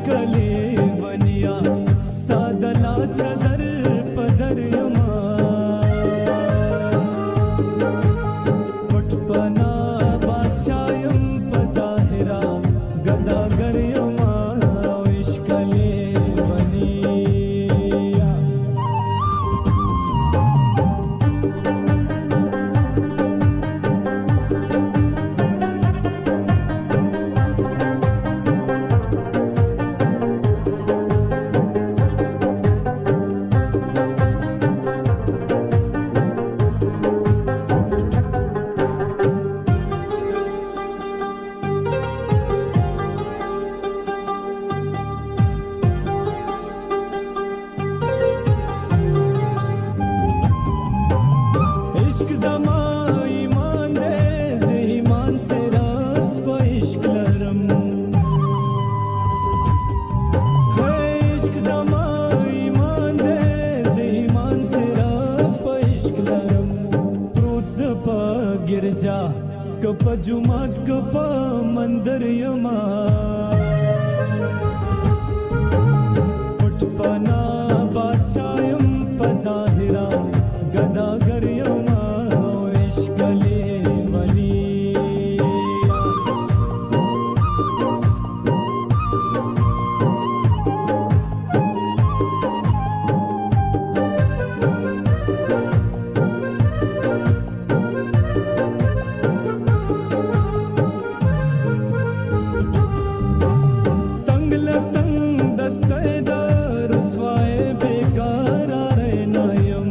کلی ونیا ستا د لاس در پدر یما پټ پنا بادشاہ یم په ظاهرا ګداګر یما عشق کلی ونیا عشق زما ایمان دے زه ایمان صرف په عشق لرم عشق زما ایمان دے زه ایمان صرف په عشق لرم پروت زه په ګرجا که په جومات که په مندر یما پټ پنا بادشاہ یم په ظاهرا ګداګر یما عشق کلی ونیا تنگ لتنگ دسته د رسوای بیکار رہنا یم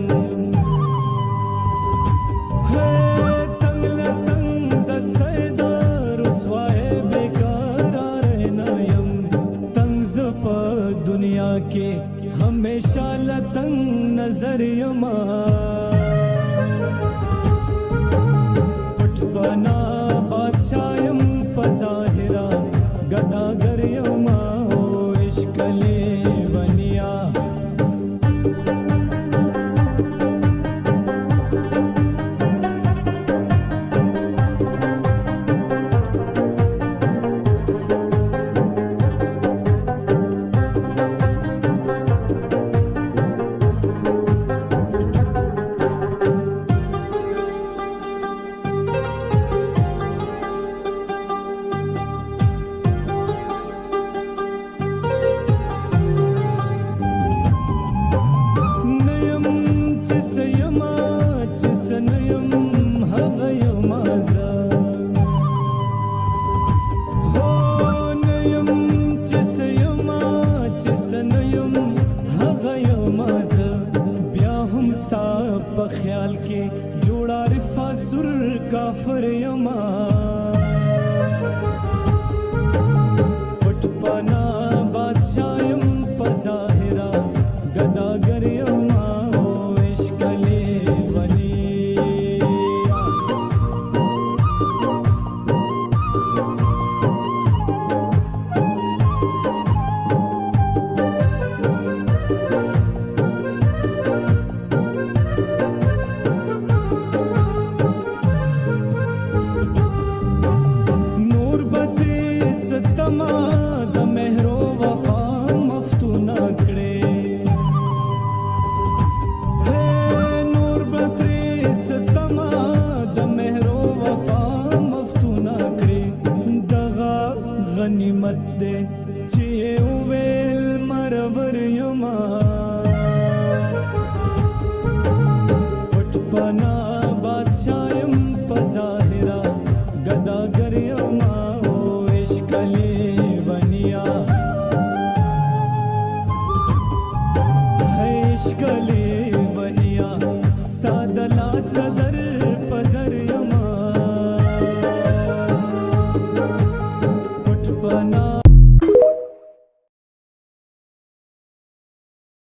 تنگ لتنگ دسته د رسوای بیکار رہنا یم تنگ ز په دنیا کې हमेशा लतंग नजर यमा पट बना बादशाह यम په ظاهرا ګداګر یما عشق کلی ونیا سنیم هغه یما زه هو نیم چې سیما چې سنیم هغه یما زه بیا هم ستا په خیال کې جوړا رفا سر کافر یما پټ پنا بادشاہ یم په ظاهرا ګداګر یما عشق کلی ستما د مهر او وفا مفتونه کړې نور بتري ستما د مهر او وفا مفتونه کړې دغه غنیمت دې چې ویل مرور یما